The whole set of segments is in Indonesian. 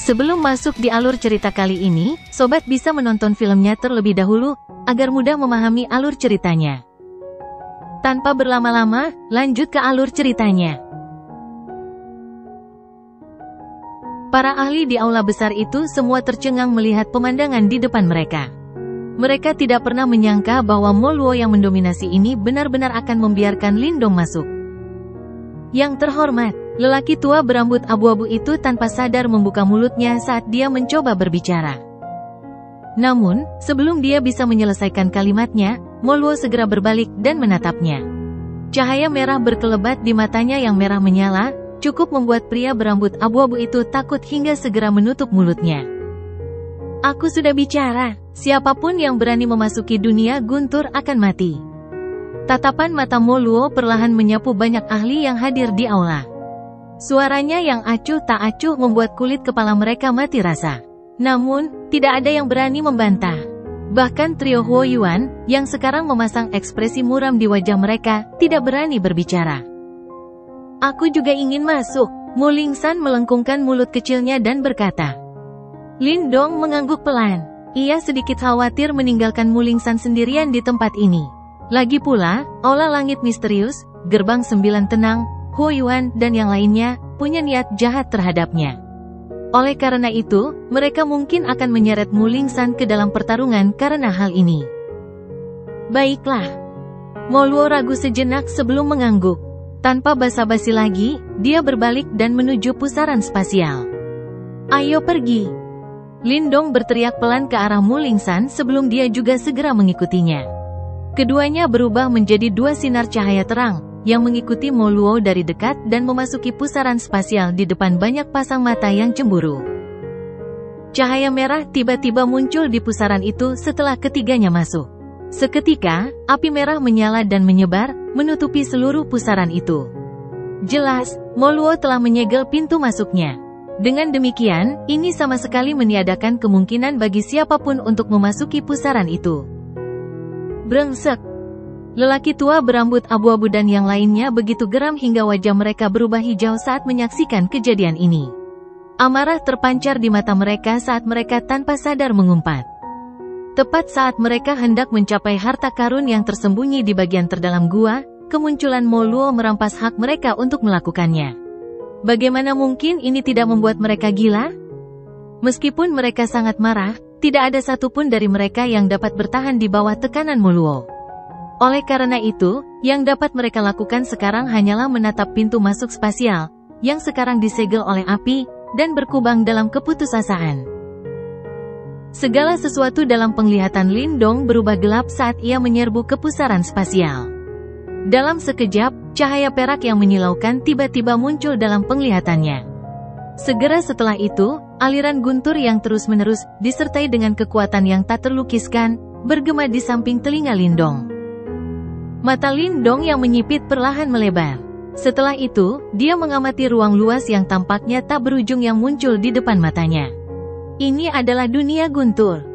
Sebelum masuk di alur cerita kali ini, sobat bisa menonton filmnya terlebih dahulu, agar mudah memahami alur ceritanya. Tanpa berlama-lama, lanjut ke alur ceritanya. Para ahli di aula besar itu semua tercengang melihat pemandangan di depan mereka. Mereka tidak pernah menyangka bahwa Moluo yang mendominasi ini benar-benar akan membiarkan Lindong masuk. Yang terhormat, lelaki tua berambut abu-abu itu tanpa sadar membuka mulutnya saat dia mencoba berbicara. Namun, sebelum dia bisa menyelesaikan kalimatnya, Moluo segera berbalik dan menatapnya. Cahaya merah berkelebat di matanya yang merah menyala, cukup membuat pria berambut abu-abu itu takut hingga segera menutup mulutnya. Aku sudah bicara, siapapun yang berani memasuki dunia guntur akan mati. Tatapan mata Moluo perlahan menyapu banyak ahli yang hadir di aula. Suaranya yang acuh tak acuh membuat kulit kepala mereka mati rasa. Namun, tidak ada yang berani membantah. Bahkan trio Huo Yuan, yang sekarang memasang ekspresi muram di wajah mereka, tidak berani berbicara. Aku juga ingin masuk. Mu Lingsan melengkungkan mulut kecilnya dan berkata. Lindong mengangguk pelan. Ia sedikit khawatir meninggalkan Mu Lingsan sendirian di tempat ini. Lagi pula, aula langit misterius, gerbang 9 tenang, Huo Yuan dan yang lainnya, punya niat jahat terhadapnya. Oleh karena itu, mereka mungkin akan menyeret Mu Lingsan ke dalam pertarungan karena hal ini. Baiklah. Moluo ragu sejenak sebelum mengangguk. Tanpa basa-basi lagi, dia berbalik dan menuju pusaran spasial. Ayo pergi. Lindong berteriak pelan ke arah Mu Lingsan sebelum dia juga segera mengikutinya. Keduanya berubah menjadi dua sinar cahaya terang, yang mengikuti Moluo dari dekat dan memasuki pusaran spasial di depan banyak pasang mata yang cemburu. Cahaya merah tiba-tiba muncul di pusaran itu setelah ketiganya masuk. Seketika, api merah menyala dan menyebar, menutupi seluruh pusaran itu. Jelas, Moluo telah menyegel pintu masuknya. Dengan demikian, ini sama sekali meniadakan kemungkinan bagi siapapun untuk memasuki pusaran itu. Brengsek. Lelaki tua berambut abu-abu dan yang lainnya begitu geram hingga wajah mereka berubah hijau saat menyaksikan kejadian ini. Amarah terpancar di mata mereka saat mereka tanpa sadar mengumpat. Tepat saat mereka hendak mencapai harta karun yang tersembunyi di bagian terdalam gua, kemunculan Moluo merampas hak mereka untuk melakukannya. Bagaimana mungkin ini tidak membuat mereka gila? Meskipun mereka sangat marah, tidak ada satupun dari mereka yang dapat bertahan di bawah tekanan Moluo. Oleh karena itu, yang dapat mereka lakukan sekarang hanyalah menatap pintu masuk spasial, yang sekarang disegel oleh api, dan berkubang dalam keputusasaan. Segala sesuatu dalam penglihatan Lindong berubah gelap saat ia menyerbu ke pusaran spasial. Dalam sekejap, cahaya perak yang menyilaukan tiba-tiba muncul dalam penglihatannya. Segera setelah itu, aliran guntur yang terus-menerus, disertai dengan kekuatan yang tak terlukiskan, bergema di samping telinga Lindong. Mata Lindong yang menyipit perlahan melebar. Setelah itu, dia mengamati ruang luas yang tampaknya tak berujung yang muncul di depan matanya. Ini adalah dunia guntur.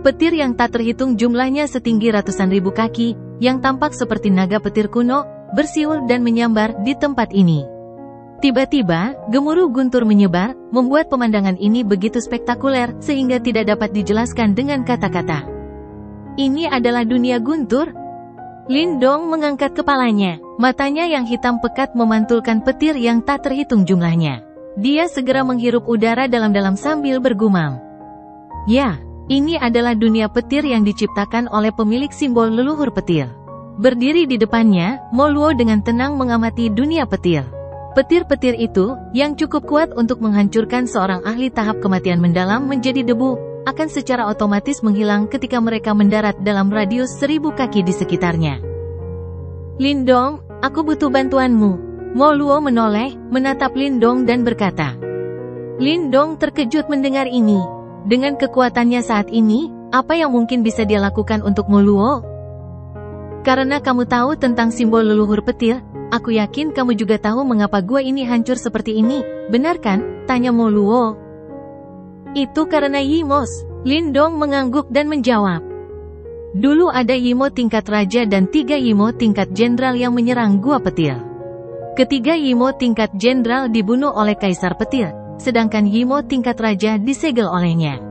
Petir yang tak terhitung jumlahnya setinggi ratusan ribu kaki, yang tampak seperti naga petir kuno, bersiul dan menyambar di tempat ini. Tiba-tiba, gemuruh guntur menyebar, membuat pemandangan ini begitu spektakuler, sehingga tidak dapat dijelaskan dengan kata-kata. Ini adalah dunia guntur? Lindong mengangkat kepalanya, matanya yang hitam pekat memantulkan petir yang tak terhitung jumlahnya. Dia segera menghirup udara dalam-dalam sambil bergumam. Ya, ini adalah dunia petir yang diciptakan oleh pemilik simbol leluhur petir. Berdiri di depannya, Moluo dengan tenang mengamati dunia petir. Petir-petir itu, yang cukup kuat untuk menghancurkan seorang ahli tahap kematian mendalam menjadi debu, akan secara otomatis menghilang ketika mereka mendarat dalam radius 1000 kaki di sekitarnya. Lindong, aku butuh bantuanmu. Moluo menoleh, menatap Lindong dan berkata. Lindong terkejut mendengar ini. Dengan kekuatannya saat ini, apa yang mungkin bisa dia lakukan untuk Moluo? Karena kamu tahu tentang simbol leluhur petir, aku yakin kamu juga tahu mengapa gua ini hancur seperti ini, benar kan? Tanya Moluo. Itu karena Yimos. Lindong mengangguk dan menjawab. Dulu ada Yimo tingkat raja dan 3 Yimo tingkat jenderal yang menyerang gua petir. Ketiga Yimo tingkat jenderal dibunuh oleh Kaisar Petir, sedangkan Yimo tingkat raja disegel olehnya.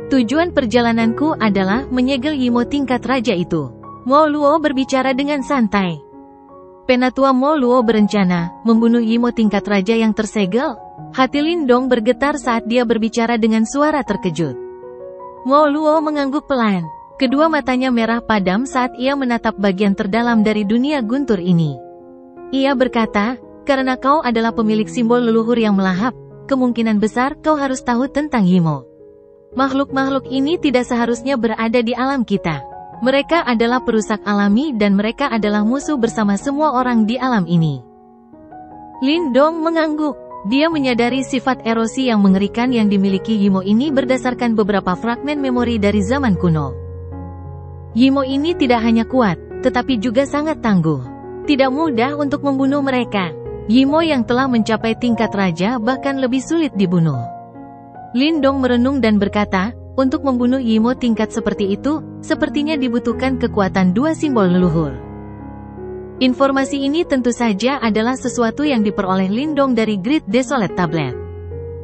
Tujuan perjalananku adalah menyegel Yimo tingkat raja itu. Mo Luo berbicara dengan santai. Penatua Mo Luo berencana membunuh Yimo tingkat raja yang tersegel. Hati Lindong bergetar saat dia berbicara dengan suara terkejut. Mo Luo mengangguk pelan. Kedua matanya merah padam saat ia menatap bagian terdalam dari dunia guntur ini. Ia berkata, karena kau adalah pemilik simbol leluhur yang melahap, kemungkinan besar kau harus tahu tentang Yimo. Makhluk-makhluk ini tidak seharusnya berada di alam kita. Mereka adalah perusak alami dan mereka adalah musuh bersama semua orang di alam ini. Lindong mengangguk. Dia menyadari sifat erosi yang mengerikan yang dimiliki Yimo ini berdasarkan beberapa fragmen memori dari zaman kuno. Yimo ini tidak hanya kuat, tetapi juga sangat tangguh. Tidak mudah untuk membunuh mereka. Yimo yang telah mencapai tingkat raja bahkan lebih sulit dibunuh. Lindong merenung dan berkata, untuk membunuh Yimo tingkat seperti itu, sepertinya dibutuhkan kekuatan dua simbol leluhur. Informasi ini tentu saja adalah sesuatu yang diperoleh Lindong dari Great Desolate Tablet.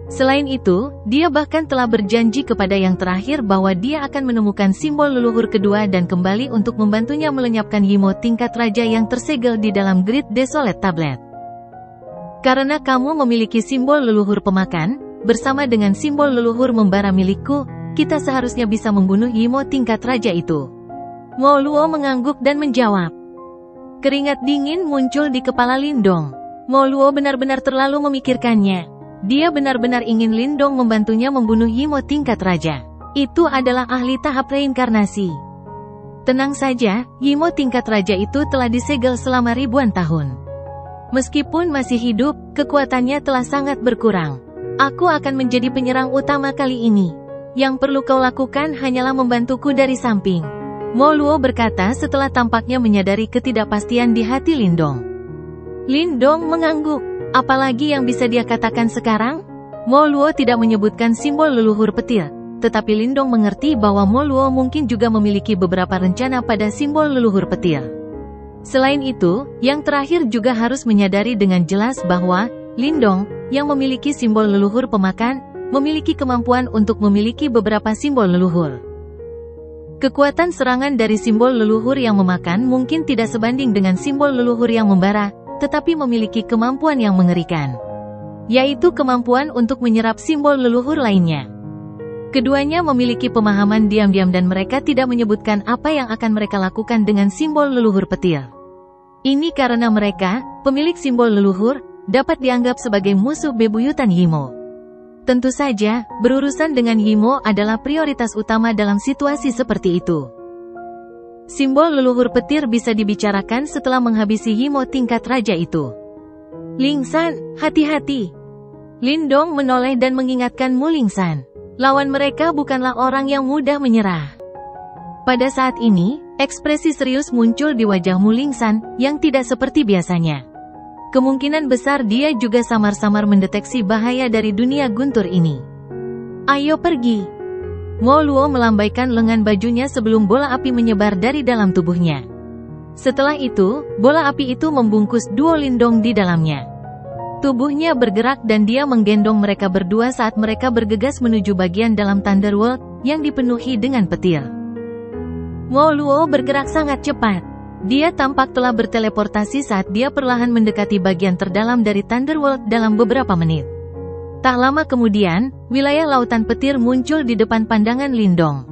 Selain itu, dia bahkan telah berjanji kepada yang terakhir bahwa dia akan menemukan simbol leluhur kedua dan kembali untuk membantunya melenyapkan Yimo tingkat raja yang tersegel di dalam Great Desolate Tablet. Karena kamu memiliki simbol leluhur pemakan, bersama dengan simbol leluhur membara milikku, kita seharusnya bisa membunuh Yimo tingkat raja itu. Mo Luo mengangguk dan menjawab. Keringat dingin muncul di kepala Lindong. Mo Luo benar-benar terlalu memikirkannya. Dia benar-benar ingin Lindong membantunya membunuh Yimo tingkat raja. Itu adalah ahli tahap reinkarnasi. Tenang saja, Yimo tingkat raja itu telah disegel selama ribuan tahun. Meskipun masih hidup, kekuatannya telah sangat berkurang. Aku akan menjadi penyerang utama kali ini. Yang perlu kau lakukan hanyalah membantuku dari samping. Mo Luo berkata setelah tampaknya menyadari ketidakpastian di hati Lindong. Lindong mengangguk. Apalagi yang bisa dia katakan sekarang? Mo Luo tidak menyebutkan simbol leluhur petir, tetapi Lindong mengerti bahwa Mo Luo mungkin juga memiliki beberapa rencana pada simbol leluhur petir. Selain itu, yang terakhir juga harus menyadari dengan jelas bahwa Lindong, yang memiliki simbol leluhur pemakan, memiliki kemampuan untuk memiliki beberapa simbol leluhur. Kekuatan serangan dari simbol leluhur yang memakan mungkin tidak sebanding dengan simbol leluhur yang membara, tetapi memiliki kemampuan yang mengerikan, yaitu kemampuan untuk menyerap simbol leluhur lainnya. Keduanya memiliki pemahaman diam-diam dan mereka tidak menyebutkan apa yang akan mereka lakukan dengan simbol leluhur petir. Ini karena mereka, pemilik simbol leluhur, dapat dianggap sebagai musuh bebuyutan Yimo. Tentu saja, berurusan dengan Yimo adalah prioritas utama dalam situasi seperti itu. Simbol leluhur petir bisa dibicarakan setelah menghabisi Yimo tingkat raja itu. Lingsan, hati-hati. Lindong menoleh dan mengingatkan Mu Lingsan. Lawan mereka bukanlah orang yang mudah menyerah. Pada saat ini, ekspresi serius muncul di wajah Mu Lingsan, yang tidak seperti biasanya. Kemungkinan besar dia juga samar-samar mendeteksi bahaya dari dunia guntur ini. Ayo pergi. Mo Luo melambaikan lengan bajunya sebelum bola api menyebar dari dalam tubuhnya. Setelah itu, bola api itu membungkus duo Lindong di dalamnya. Tubuhnya bergerak dan dia menggendong mereka berdua saat mereka bergegas menuju bagian dalam Thunderworld, yang dipenuhi dengan petir. Mo Luo bergerak sangat cepat. Dia tampak telah berteleportasi saat dia perlahan mendekati bagian terdalam dari Thunderworld dalam beberapa menit. Tak lama kemudian, wilayah lautan petir muncul di depan pandangan Lindong.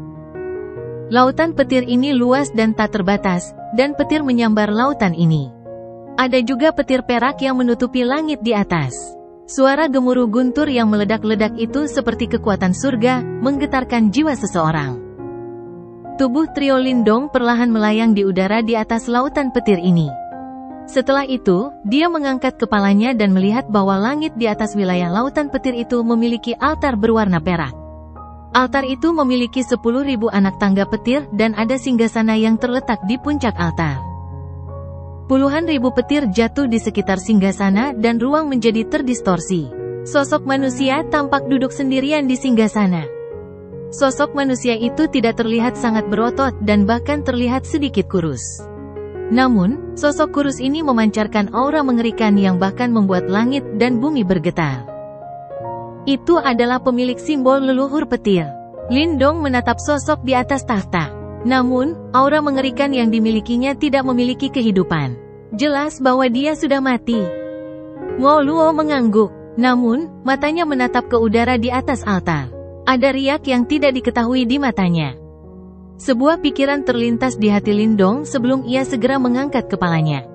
Lautan petir ini luas dan tak terbatas, dan petir menyambar lautan ini. Ada juga petir perak yang menutupi langit di atas. Suara gemuruh guntur yang meledak-ledak itu seperti kekuatan surga, menggetarkan jiwa seseorang. Tubuh trio Lindong perlahan melayang di udara di atas lautan petir ini. Setelah itu, dia mengangkat kepalanya dan melihat bahwa langit di atas wilayah lautan petir itu memiliki altar berwarna perak. Altar itu memiliki 10.000 anak tangga petir dan ada singgasana yang terletak di puncak altar. Puluhan ribu petir jatuh di sekitar singgasana dan ruang menjadi terdistorsi. Sosok manusia tampak duduk sendirian di singgasana. Sosok manusia itu tidak terlihat sangat berotot dan bahkan terlihat sedikit kurus. Namun, sosok kurus ini memancarkan aura mengerikan yang bahkan membuat langit dan bumi bergetar. Itu adalah pemilik simbol leluhur petir. Lindong menatap sosok di atas tahta. Namun, aura mengerikan yang dimilikinya tidak memiliki kehidupan. Jelas bahwa dia sudah mati. Mo Luo mengangguk. Namun, matanya menatap ke udara di atas altar. Ada riak yang tidak diketahui di matanya. Sebuah pikiran terlintas di hati Lindong sebelum ia segera mengangkat kepalanya.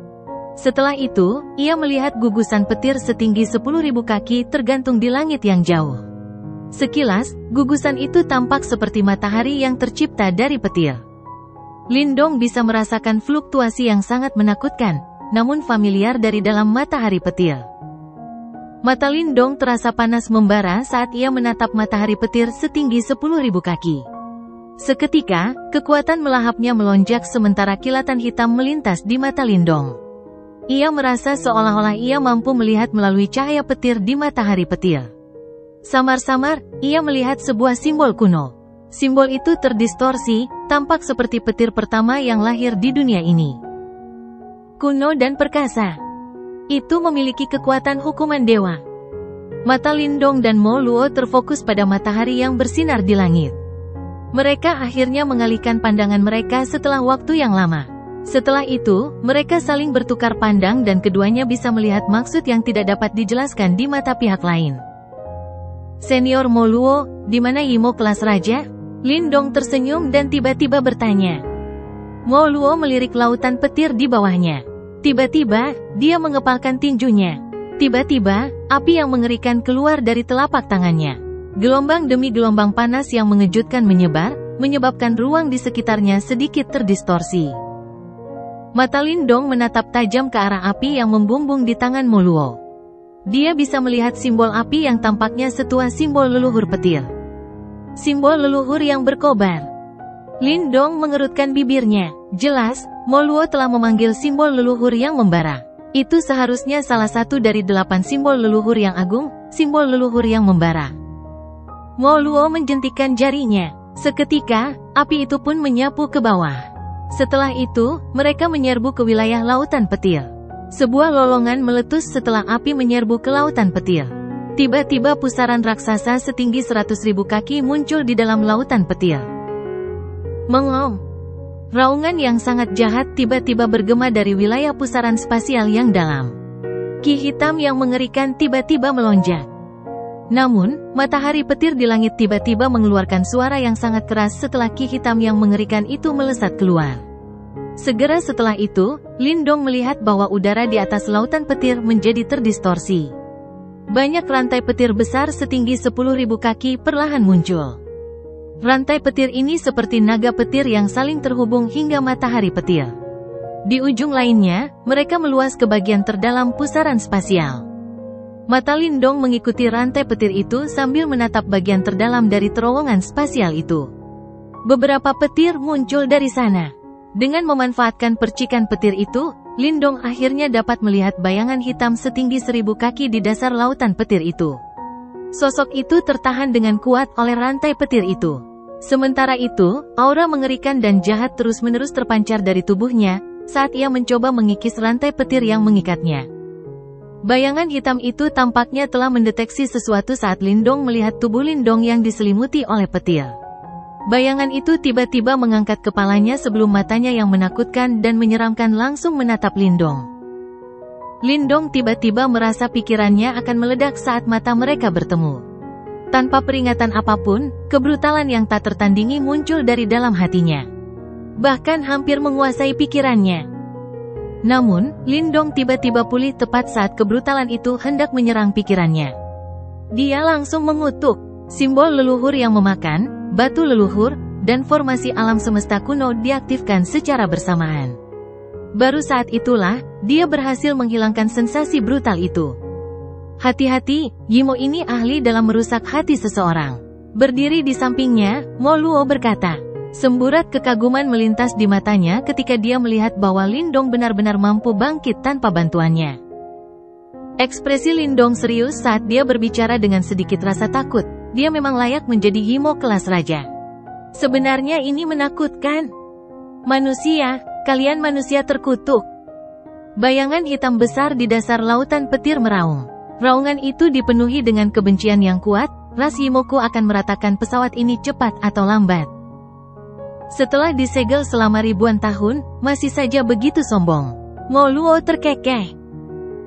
Setelah itu, ia melihat gugusan petir setinggi 10.000 kaki tergantung di langit yang jauh. Sekilas, gugusan itu tampak seperti matahari yang tercipta dari petir. Lindong bisa merasakan fluktuasi yang sangat menakutkan, namun familiar dari dalam matahari petir. Mata Lindong terasa panas membara saat ia menatap matahari petir setinggi 10.000 kaki. Seketika, kekuatan melahapnya melonjak sementara kilatan hitam melintas di mata Lindong. Ia merasa seolah-olah ia mampu melihat melalui cahaya petir di matahari petir. Samar-samar, ia melihat sebuah simbol kuno. Simbol itu terdistorsi, tampak seperti petir pertama yang lahir di dunia ini. Kuno dan perkasa. Itu memiliki kekuatan hukuman dewa. Mata Lindong dan Mo Luo terfokus pada matahari yang bersinar di langit. Mereka akhirnya mengalihkan pandangan mereka setelah waktu yang lama. Setelah itu, mereka saling bertukar pandang dan keduanya bisa melihat maksud yang tidak dapat dijelaskan di mata pihak lain. Senior Mo Luo, di mana Yimo kelas raja? Lindong tersenyum dan tiba-tiba bertanya. Mo Luo melirik lautan petir di bawahnya. Tiba-tiba, dia mengepalkan tinjunya. Tiba-tiba, api yang mengerikan keluar dari telapak tangannya. Gelombang demi gelombang panas yang mengejutkan menyebar, menyebabkan ruang di sekitarnya sedikit terdistorsi. Mata Lindong menatap tajam ke arah api yang membumbung di tangan Mo Luo. Dia bisa melihat simbol api yang tampaknya setua simbol leluhur petir. Simbol leluhur yang berkobar. Lindong mengerutkan bibirnya. Jelas, Mo Luo telah memanggil simbol leluhur yang membara. Itu seharusnya salah satu dari 8 simbol leluhur yang agung, simbol leluhur yang membara. Mo Luo menjentikan jarinya. Seketika, api itu pun menyapu ke bawah. Setelah itu, mereka menyerbu ke wilayah lautan petir. Sebuah lolongan meletus setelah api menyerbu ke lautan petir. Tiba-tiba pusaran raksasa setinggi 100.000 kaki muncul di dalam lautan petir. Mengom. Raungan yang sangat jahat tiba-tiba bergema dari wilayah pusaran spasial yang dalam. Ki hitam yang mengerikan tiba-tiba melonjak. Namun, matahari petir di langit tiba-tiba mengeluarkan suara yang sangat keras setelah ki hitam yang mengerikan itu melesat keluar. Segera setelah itu, Lindong melihat bahwa udara di atas lautan petir menjadi terdistorsi. Banyak rantai petir besar setinggi 10.000 kaki perlahan muncul. Rantai petir ini seperti naga petir yang saling terhubung hingga matahari petir. Di ujung lainnya, mereka meluas ke bagian terdalam pusaran spasial. Mata Lindong mengikuti rantai petir itu sambil menatap bagian terdalam dari terowongan spasial itu. Beberapa petir muncul dari sana. Dengan memanfaatkan percikan petir itu, Lindong akhirnya dapat melihat bayangan hitam setinggi 1.000 kaki di dasar lautan petir itu. Sosok itu tertahan dengan kuat oleh rantai petir itu. Sementara itu, aura mengerikan dan jahat terus-menerus terpancar dari tubuhnya, saat ia mencoba mengikis rantai petir yang mengikatnya. Bayangan hitam itu tampaknya telah mendeteksi sesuatu saat Lindong melihat tubuh Lindong yang diselimuti oleh petir. Bayangan itu tiba-tiba mengangkat kepalanya sebelum matanya yang menakutkan dan menyeramkan langsung menatap Lindong. Lindong tiba-tiba merasa pikirannya akan meledak saat mata mereka bertemu. Tanpa peringatan apapun, kebrutalan yang tak tertandingi muncul dari dalam hatinya. Bahkan hampir menguasai pikirannya. Namun, Lindong tiba-tiba pulih tepat saat kebrutalan itu hendak menyerang pikirannya. Dia langsung mengutuk. Simbol leluhur yang memakan, batu leluhur, dan formasi alam semesta kuno diaktifkan secara bersamaan. Baru saat itulah, dia berhasil menghilangkan sensasi brutal itu. Hati-hati, Yimo ini ahli dalam merusak hati seseorang. Berdiri di sampingnya, Mo Luo berkata. Semburat kekaguman melintas di matanya ketika dia melihat bahwa Lindong benar-benar mampu bangkit tanpa bantuannya. Ekspresi Lindong serius saat dia berbicara dengan sedikit rasa takut. Dia memang layak menjadi Yimo kelas raja. Sebenarnya ini menakutkan. Manusia, kalian manusia terkutuk. Bayangan hitam besar di dasar lautan petir meraung. Raungan itu dipenuhi dengan kebencian yang kuat, ras Yimoku akan meratakan pesawat ini cepat atau lambat. Setelah disegel selama ribuan tahun, masih saja begitu sombong. Moluo terkekeh.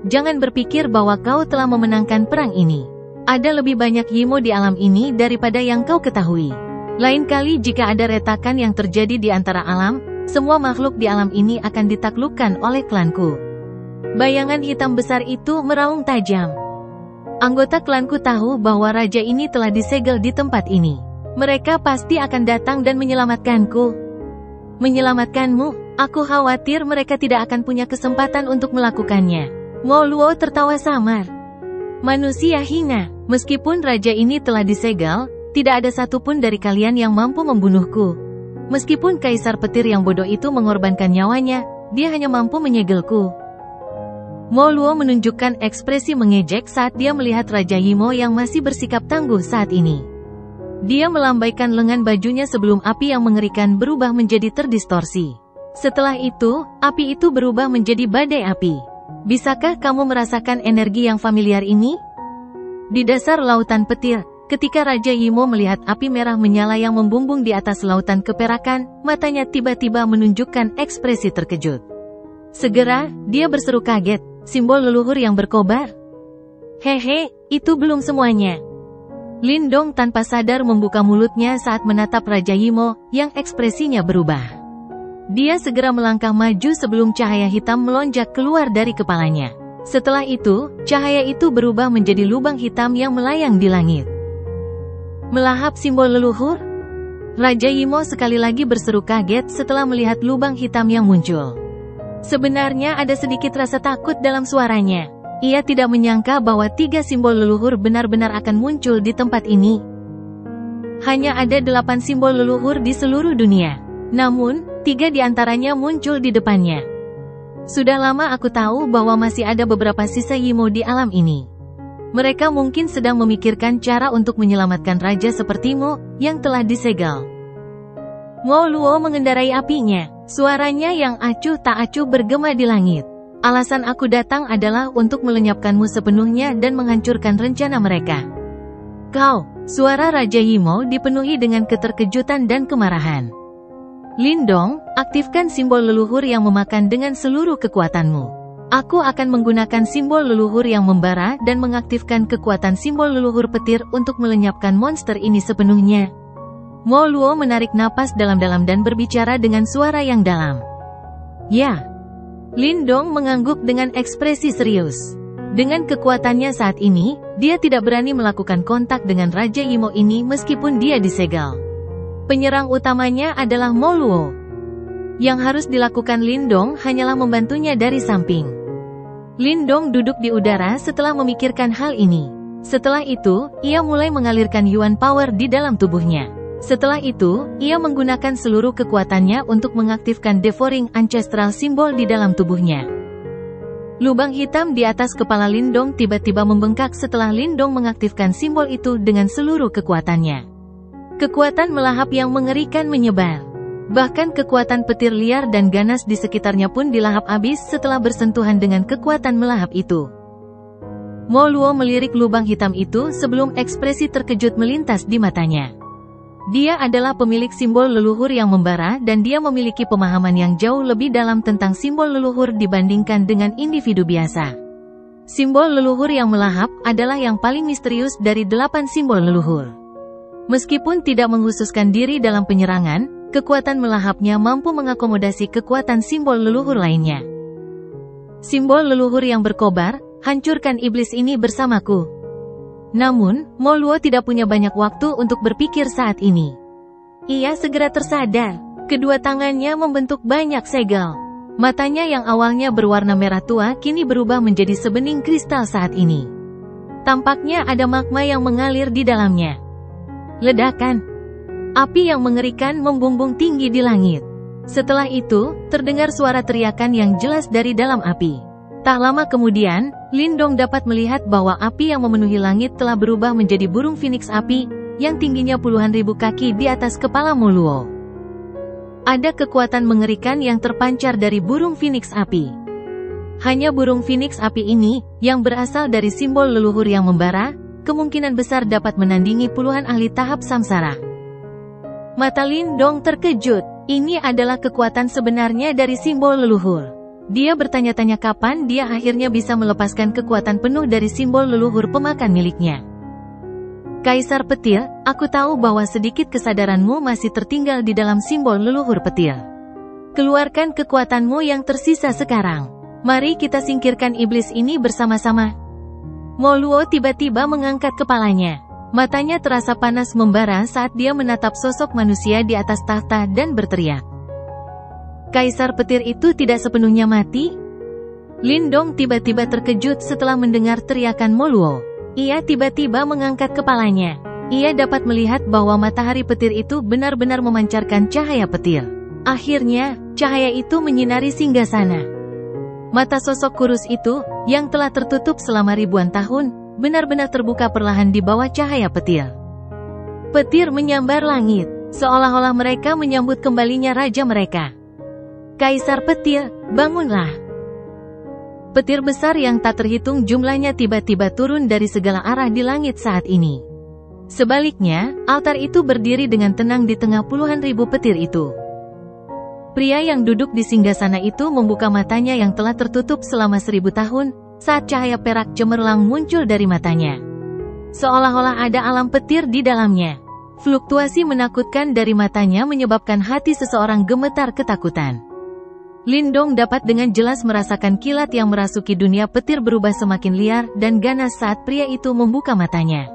Jangan berpikir bahwa kau telah memenangkan perang ini. Ada lebih banyak Yimo di alam ini daripada yang kau ketahui. Lain kali jika ada retakan yang terjadi di antara alam, semua makhluk di alam ini akan ditaklukkan oleh klanku. Bayangan hitam besar itu meraung tajam. Anggota klanku tahu bahwa raja ini telah disegel di tempat ini. Mereka pasti akan datang dan menyelamatkanku. Menyelamatkanmu? Aku khawatir mereka tidak akan punya kesempatan untuk melakukannya. Moluo tertawa samar. Manusia hina, meskipun raja ini telah disegel, tidak ada satupun dari kalian yang mampu membunuhku. Meskipun kaisar petir yang bodoh itu mengorbankan nyawanya, dia hanya mampu menyegelku. Moluo menunjukkan ekspresi mengejek saat dia melihat Raja Yimo yang masih bersikap tangguh saat ini. Dia melambaikan lengan bajunya sebelum api yang mengerikan berubah menjadi terdistorsi. Setelah itu, api itu berubah menjadi badai api. Bisakah kamu merasakan energi yang familiar ini? Di dasar lautan petir, ketika Raja Yimo melihat api merah menyala yang membumbung di atas lautan keperakan, matanya tiba-tiba menunjukkan ekspresi terkejut. Segera, dia berseru kaget, simbol leluhur yang berkobar. Hehe, itu belum semuanya. Lindong tanpa sadar membuka mulutnya saat menatap Raja Yimo, yang ekspresinya berubah. Dia segera melangkah maju sebelum cahaya hitam melonjak keluar dari kepalanya. Setelah itu, cahaya itu berubah menjadi lubang hitam yang melayang di langit. Melahap simbol leluhur? Raja Yimo sekali lagi berseru kaget setelah melihat lubang hitam yang muncul. Sebenarnya ada sedikit rasa takut dalam suaranya. Ia tidak menyangka bahwa 3 simbol leluhur benar-benar akan muncul di tempat ini. Hanya ada 8 simbol leluhur di seluruh dunia. Namun, 3 di antaranya muncul di depannya. Sudah lama aku tahu bahwa masih ada beberapa sisa Yimo di alam ini. Mereka mungkin sedang memikirkan cara untuk menyelamatkan raja sepertimu, yang telah disegel. Moluo mengendarai apinya. Suaranya yang acuh tak acuh bergema di langit. Alasan aku datang adalah untuk melenyapkanmu sepenuhnya dan menghancurkan rencana mereka. Kau, suara Raja Yimo dipenuhi dengan keterkejutan dan kemarahan. Lindong, aktifkan simbol leluhur yang memakan dengan seluruh kekuatanmu. Aku akan menggunakan simbol leluhur yang membara dan mengaktifkan kekuatan simbol leluhur petir untuk melenyapkan monster ini sepenuhnya. Moluo menarik napas dalam-dalam dan berbicara dengan suara yang dalam. Ya. Lindong mengangguk dengan ekspresi serius. Dengan kekuatannya saat ini, dia tidak berani melakukan kontak dengan Raja Yimo ini meskipun dia disegel. Penyerang utamanya adalah Moluo. Yang harus dilakukan Lindong hanyalah membantunya dari samping. Lindong duduk di udara setelah memikirkan hal ini. Setelah itu, ia mulai mengalirkan Yuan Power di dalam tubuhnya. Setelah itu, ia menggunakan seluruh kekuatannya untuk mengaktifkan Devouring Ancestral Symbol di dalam tubuhnya. Lubang hitam di atas kepala Lindong tiba-tiba membengkak setelah Lindong mengaktifkan simbol itu dengan seluruh kekuatannya. Kekuatan melahap yang mengerikan menyebar. Bahkan kekuatan petir liar dan ganas di sekitarnya pun dilahap habis setelah bersentuhan dengan kekuatan melahap itu. Moluo melirik lubang hitam itu sebelum ekspresi terkejut melintas di matanya. Dia adalah pemilik simbol leluhur yang membara dan dia memiliki pemahaman yang jauh lebih dalam tentang simbol leluhur dibandingkan dengan individu biasa. Simbol leluhur yang melahap adalah yang paling misterius dari 8 simbol leluhur. Meskipun tidak menghususkan diri dalam penyerangan, kekuatan melahapnya mampu mengakomodasi kekuatan simbol leluhur lainnya. Simbol leluhur yang berkobar, hancurkan iblis ini bersamaku. Namun, Moluo tidak punya banyak waktu untuk berpikir saat ini. Ia segera tersadar. Kedua tangannya membentuk banyak segel. Matanya yang awalnya berwarna merah tua kini berubah menjadi sebening kristal saat ini. Tampaknya ada magma yang mengalir di dalamnya. Ledakan. Api yang mengerikan membumbung tinggi di langit. Setelah itu, terdengar suara teriakan yang jelas dari dalam api. Tak lama kemudian, Lindong dapat melihat bahwa api yang memenuhi langit telah berubah menjadi burung phoenix api, yang tingginya puluhan ribu kaki di atas kepala Moluo. Ada kekuatan mengerikan yang terpancar dari burung phoenix api. Hanya burung phoenix api ini, yang berasal dari simbol leluhur yang membara, kemungkinan besar dapat menandingi puluhan ahli tahap samsara. Mata Lindong terkejut. Ini adalah kekuatan sebenarnya dari simbol leluhur. Dia bertanya-tanya kapan dia akhirnya bisa melepaskan kekuatan penuh dari simbol leluhur pemakan miliknya. Kaisar Petir, aku tahu bahwa sedikit kesadaranmu masih tertinggal di dalam simbol leluhur petir. Keluarkan kekuatanmu yang tersisa sekarang. Mari kita singkirkan iblis ini bersama-sama. Moluo tiba-tiba mengangkat kepalanya. Matanya terasa panas membara saat dia menatap sosok manusia di atas tahta dan berteriak. Kaisar Petir itu tidak sepenuhnya mati? Lindong tiba-tiba terkejut setelah mendengar teriakan Moluo. Ia tiba-tiba mengangkat kepalanya. Ia dapat melihat bahwa matahari petir itu benar-benar memancarkan cahaya petir. Akhirnya, cahaya itu menyinari singgasana. Mata sosok kurus itu, yang telah tertutup selama ribuan tahun, benar-benar terbuka perlahan di bawah cahaya petir. Petir menyambar langit, seolah-olah mereka menyambut kembalinya raja mereka. Kaisar Petir, bangunlah. Petir besar yang tak terhitung jumlahnya tiba-tiba turun dari segala arah di langit saat ini. Sebaliknya, altar itu berdiri dengan tenang di tengah puluhan ribu petir itu. Pria yang duduk di singgasana itu membuka matanya yang telah tertutup selama 1000 tahun, saat cahaya perak cemerlang muncul dari matanya. Seolah-olah ada alam petir di dalamnya. Fluktuasi menakutkan dari matanya menyebabkan hati seseorang gemetar ketakutan. Lindong dapat dengan jelas merasakan kilat yang merasuki dunia petir berubah semakin liar dan ganas saat pria itu membuka matanya.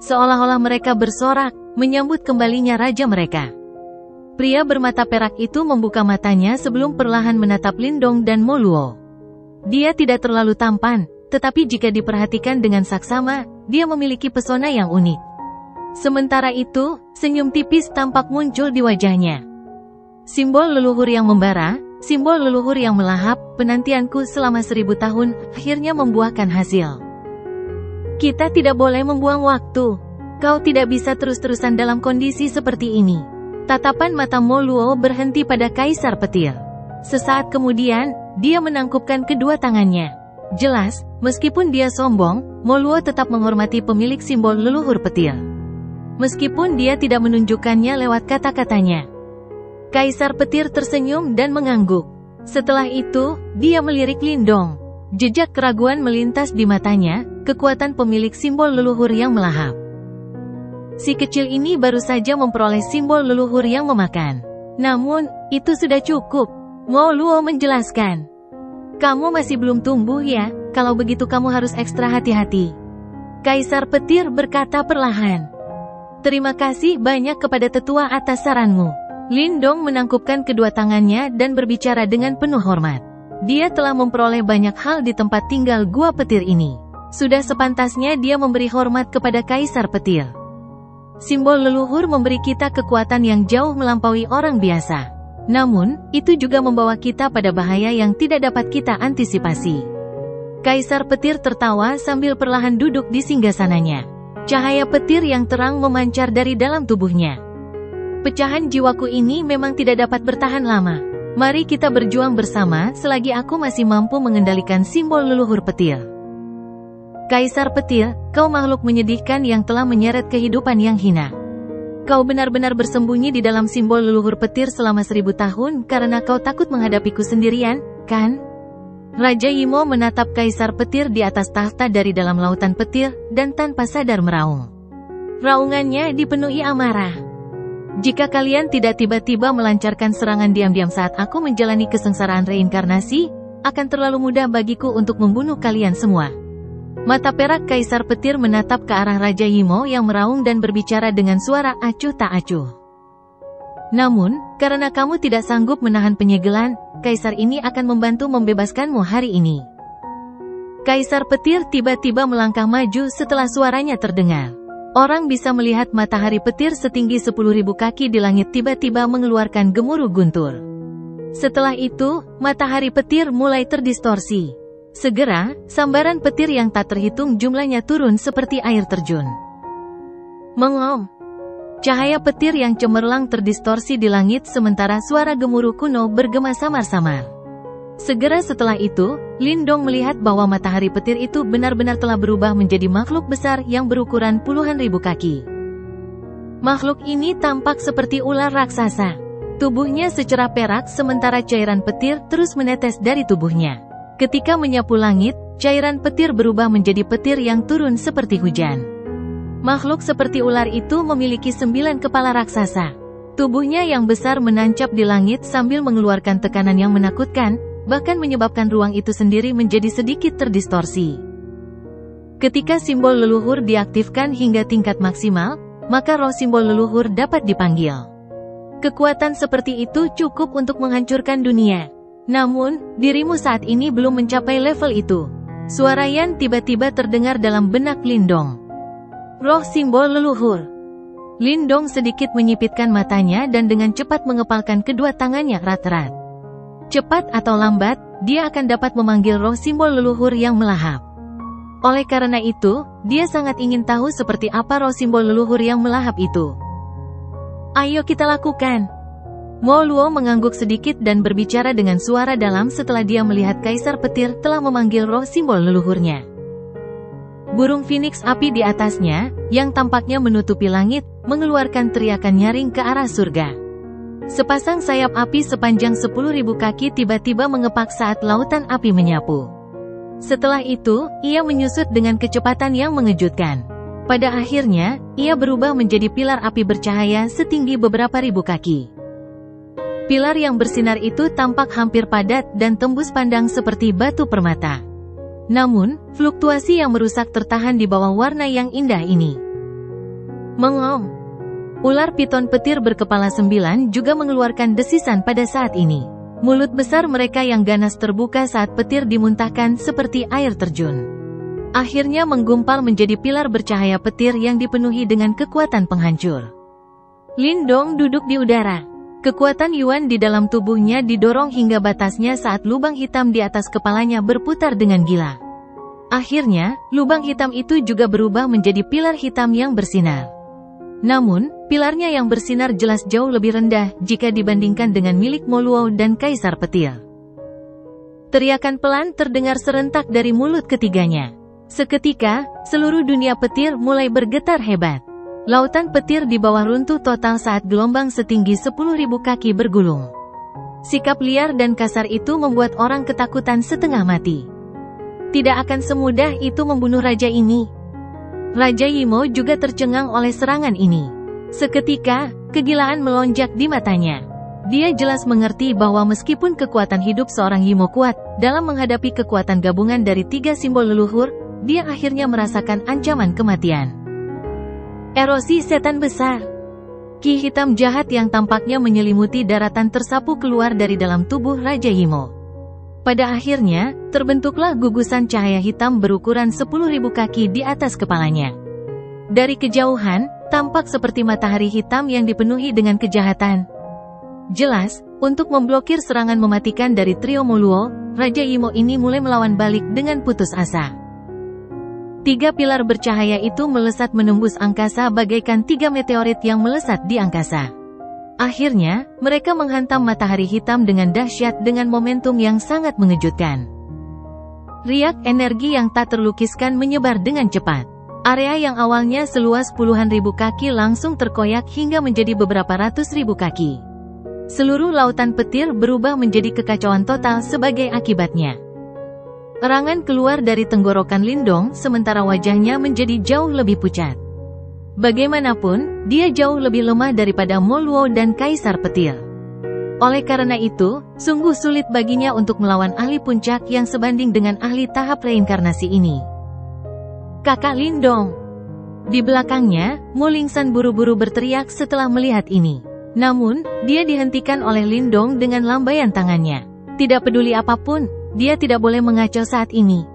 Seolah-olah mereka bersorak, menyambut kembalinya raja mereka. Pria bermata perak itu membuka matanya sebelum perlahan menatap Lindong dan Moluo. Dia tidak terlalu tampan, tetapi jika diperhatikan dengan saksama, dia memiliki pesona yang unik. Sementara itu, senyum tipis tampak muncul di wajahnya. Simbol leluhur yang membara, simbol leluhur yang melahap, penantianku selama 1000 tahun, akhirnya membuahkan hasil. Kita tidak boleh membuang waktu. Kau tidak bisa terus-terusan dalam kondisi seperti ini. Tatapan mata Moluo berhenti pada Kaisar Petir. Sesaat kemudian, dia menangkupkan kedua tangannya. Jelas, meskipun dia sombong, Moluo tetap menghormati pemilik simbol leluhur petir. Meskipun dia tidak menunjukkannya lewat kata-katanya. Kaisar Petir tersenyum dan mengangguk. Setelah itu, dia melirik Lindong. Jejak keraguan melintas di matanya, kekuatan pemilik simbol leluhur yang melahap. Si kecil ini baru saja memperoleh simbol leluhur yang memakan. Namun, itu sudah cukup. Moluo menjelaskan. Kamu masih belum tumbuh ya, kalau begitu kamu harus ekstra hati-hati. Kaisar Petir berkata perlahan. Terima kasih banyak kepada tetua atas saranmu. Lindong menangkupkan kedua tangannya dan berbicara dengan penuh hormat. Dia telah memperoleh banyak hal di tempat tinggal gua petir ini. Sudah sepantasnya dia memberi hormat kepada Kaisar Petir. Simbol leluhur memberi kita kekuatan yang jauh melampaui orang biasa. Namun, itu juga membawa kita pada bahaya yang tidak dapat kita antisipasi. Kaisar Petir tertawa sambil perlahan duduk di singgasananya. Cahaya petir yang terang memancar dari dalam tubuhnya. Pecahan jiwaku ini memang tidak dapat bertahan lama. Mari kita berjuang bersama selagi aku masih mampu mengendalikan simbol leluhur petir. Kaisar Petir, kau makhluk menyedihkan yang telah menyeret kehidupan yang hina. Kau benar-benar bersembunyi di dalam simbol leluhur petir selama 1000 tahun karena kau takut menghadapiku sendirian, kan? Raja Yimo menatap Kaisar Petir di atas tahta dari dalam lautan petir, dan tanpa sadar meraung. Raungannya dipenuhi amarah. Jika kalian tidak tiba-tiba melancarkan serangan diam-diam saat aku menjalani kesengsaraan reinkarnasi, akan terlalu mudah bagiku untuk membunuh kalian semua. Mata perak Kaisar Petir menatap ke arah Raja Yimo yang meraung dan berbicara dengan suara acuh tak acuh. Namun, karena kamu tidak sanggup menahan penyegelan, Kaisar ini akan membantu membebaskanmu hari ini. Kaisar Petir tiba-tiba melangkah maju setelah suaranya terdengar. Orang bisa melihat matahari petir setinggi 10.000 kaki di langit tiba-tiba mengeluarkan gemuruh guntur. Setelah itu, matahari petir mulai terdistorsi. Segera, sambaran petir yang tak terhitung jumlahnya turun seperti air terjun. Mengom. Cahaya petir yang cemerlang terdistorsi di langit sementara suara gemuruh kuno bergema samar-samar. Segera setelah itu, Lindong melihat bahwa matahari petir itu benar-benar telah berubah menjadi makhluk besar yang berukuran puluhan ribu kaki. Makhluk ini tampak seperti ular raksasa. Tubuhnya secerah perak sementara cairan petir terus menetes dari tubuhnya. Ketika menyapu langit, cairan petir berubah menjadi petir yang turun seperti hujan. Makhluk seperti ular itu memiliki 9 kepala raksasa. Tubuhnya yang besar menancap di langit sambil mengeluarkan tekanan yang menakutkan, bahkan menyebabkan ruang itu sendiri menjadi sedikit terdistorsi. Ketika simbol leluhur diaktifkan hingga tingkat maksimal, maka roh simbol leluhur dapat dipanggil. Kekuatan seperti itu cukup untuk menghancurkan dunia. Namun, dirimu saat ini belum mencapai level itu. Suara Yan tiba-tiba terdengar dalam benak Lindong. Roh simbol leluhur. Lindong sedikit menyipitkan matanya dan dengan cepat mengepalkan kedua tangannya erat-erat. Cepat atau lambat, dia akan dapat memanggil roh simbol leluhur yang melahap. Oleh karena itu, dia sangat ingin tahu seperti apa roh simbol leluhur yang melahap itu. Ayo kita lakukan. Mo Luo mengangguk sedikit dan berbicara dengan suara dalam setelah dia melihat Kaisar Petir telah memanggil roh simbol leluhurnya. Burung Phoenix api di atasnya, yang tampaknya menutupi langit, mengeluarkan teriakan nyaring ke arah surga. Sepasang sayap api sepanjang 10.000 kaki tiba-tiba mengepak saat lautan api menyapu. Setelah itu, ia menyusut dengan kecepatan yang mengejutkan. Pada akhirnya, ia berubah menjadi pilar api bercahaya setinggi beberapa ribu kaki. Pilar yang bersinar itu tampak hampir padat dan tembus pandang seperti batu permata. Namun, fluktuasi yang merusak tertahan di bawah warna yang indah ini. Mengom. Ular piton petir berkepala 9 juga mengeluarkan desisan pada saat ini. Mulut besar mereka yang ganas terbuka saat petir dimuntahkan seperti air terjun. Akhirnya menggumpal menjadi pilar bercahaya petir yang dipenuhi dengan kekuatan penghancur. Lindong duduk di udara. Kekuatan Yuan di dalam tubuhnya didorong hingga batasnya saat lubang hitam di atas kepalanya berputar dengan gila. Akhirnya, lubang hitam itu juga berubah menjadi pilar hitam yang bersinar. Namun, pilarnya yang bersinar jelas jauh lebih rendah jika dibandingkan dengan milik Mo Luo dan Kaisar Petir. Teriakan pelan terdengar serentak dari mulut ketiganya. Seketika, seluruh dunia petir mulai bergetar hebat. Lautan petir di bawah runtuh total saat gelombang setinggi 10.000 kaki bergulung. Sikap liar dan kasar itu membuat orang ketakutan setengah mati. Tidak akan semudah itu membunuh raja ini. Raja Yimo juga tercengang oleh serangan ini. Seketika, kegilaan melonjak di matanya. Dia jelas mengerti bahwa meskipun kekuatan hidup seorang Yimo kuat, dalam menghadapi kekuatan gabungan dari 3 simbol leluhur, dia akhirnya merasakan ancaman kematian. Erosi setan besar. Ki hitam jahat yang tampaknya menyelimuti daratan tersapu keluar dari dalam tubuh Raja Yimo. Pada akhirnya, terbentuklah gugusan cahaya hitam berukuran 10.000 kaki di atas kepalanya. Dari kejauhan, tampak seperti matahari hitam yang dipenuhi dengan kejahatan. Jelas, untuk memblokir serangan mematikan dari trio Mo Luo, Raja Yimo ini mulai melawan balik dengan putus asa. 3 pilar bercahaya itu melesat menembus angkasa bagaikan 3 meteorit yang melesat di angkasa. Akhirnya, mereka menghantam matahari hitam dengan dahsyat dengan momentum yang sangat mengejutkan. Riak energi yang tak terlukiskan menyebar dengan cepat. Area yang awalnya seluas puluhan ribu kaki langsung terkoyak hingga menjadi beberapa ratus ribu kaki. Seluruh lautan petir berubah menjadi kekacauan total sebagai akibatnya. Erangan keluar dari tenggorokan Lindong sementara wajahnya menjadi jauh lebih pucat. Bagaimanapun, dia jauh lebih lemah daripada Mo Luo dan Kaisar Petir. Oleh karena itu, sungguh sulit baginya untuk melawan ahli puncak yang sebanding dengan ahli tahap reinkarnasi ini. Kakak Lindong. Di belakangnya, Mu Lingsan buru-buru berteriak setelah melihat ini. Namun, dia dihentikan oleh Lindong dengan lambaian tangannya. Tidak peduli apapun, dia tidak boleh mengacau saat ini.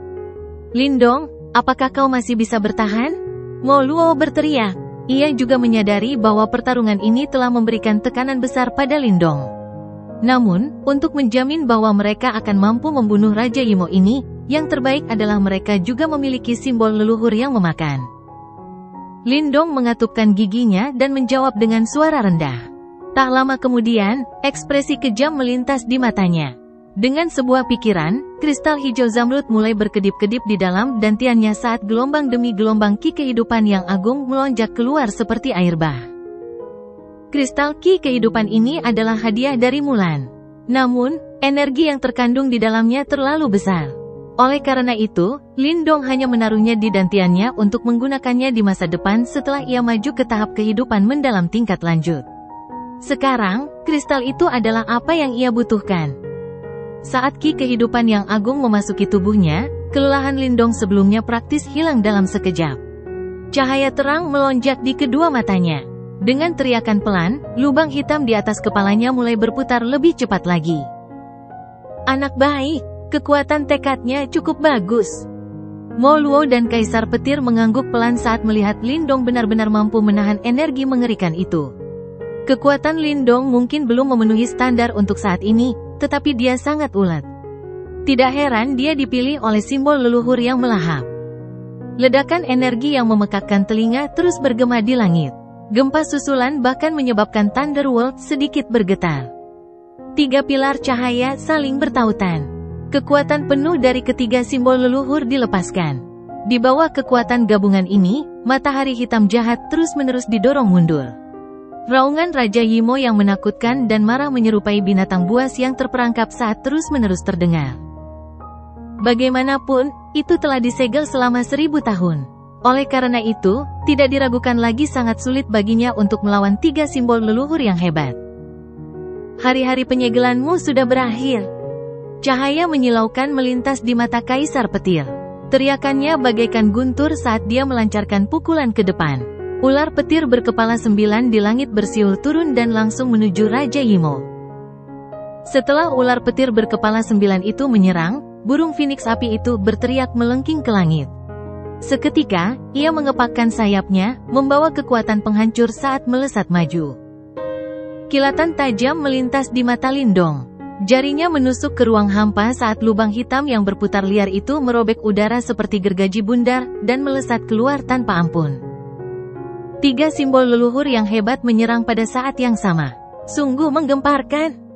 Lindong, apakah kau masih bisa bertahan? Mo Luo berteriak. Ia juga menyadari bahwa pertarungan ini telah memberikan tekanan besar pada Lindong. Namun, untuk menjamin bahwa mereka akan mampu membunuh Raja Yimo ini, yang terbaik adalah mereka juga memiliki simbol leluhur yang memakan. Lindong mengatupkan giginya dan menjawab dengan suara rendah. Tak lama kemudian, ekspresi kejam melintas di matanya. Dengan sebuah pikiran, kristal hijau zamrud mulai berkedip-kedip di dalam dantiannya saat gelombang demi gelombang ki kehidupan yang agung melonjak keluar seperti air bah. Kristal ki kehidupan ini adalah hadiah dari Mulan. Namun, energi yang terkandung di dalamnya terlalu besar. Oleh karena itu, Lindong hanya menaruhnya di dantiannya untuk menggunakannya di masa depan setelah ia maju ke tahap kehidupan mendalam tingkat lanjut. Sekarang, kristal itu adalah apa yang ia butuhkan. Saat ki kehidupan yang agung memasuki tubuhnya, kelelahan Lindong sebelumnya praktis hilang dalam sekejap. Cahaya terang melonjak di kedua matanya. Dengan teriakan pelan, lubang hitam di atas kepalanya mulai berputar lebih cepat lagi. Anak baik, kekuatan tekadnya cukup bagus. Mo Luo dan Kaisar Petir mengangguk pelan saat melihat Lindong benar-benar mampu menahan energi mengerikan itu. Kekuatan Lindong mungkin belum memenuhi standar untuk saat ini, tetapi dia sangat ulet. Tidak heran dia dipilih oleh simbol leluhur yang melahap. Ledakan energi yang memekakkan telinga terus bergema di langit. Gempa susulan bahkan menyebabkan Thunderworld sedikit bergetar. 3 pilar cahaya saling bertautan. Kekuatan penuh dari ketiga simbol leluhur dilepaskan. Di bawah kekuatan gabungan ini, matahari hitam jahat terus-menerus didorong mundur. Raungan Raja Yimo yang menakutkan dan marah menyerupai binatang buas yang terperangkap saat terus-menerus terdengar. Bagaimanapun, itu telah disegel selama 1000 tahun. Oleh karena itu, tidak diragukan lagi sangat sulit baginya untuk melawan 3 simbol leluhur yang hebat. Hari-hari penyegelanmu sudah berakhir. Cahaya menyilaukan melintas di mata Kaisar Petir. Teriakannya bagaikan guntur saat dia melancarkan pukulan ke depan. Ular petir berkepala 9 di langit bersiul turun dan langsung menuju Raja Yimo. Setelah ular petir berkepala 9 itu menyerang, burung phoenix api itu berteriak melengking ke langit. Seketika, ia mengepakkan sayapnya, membawa kekuatan penghancur saat melesat maju. Kilatan tajam melintas di mata Lindong. Jarinya menusuk ke ruang hampa saat lubang hitam yang berputar liar itu merobek udara seperti gergaji bundar, dan melesat keluar tanpa ampun. 3 simbol leluhur yang hebat menyerang pada saat yang sama. Sungguh menggemparkan.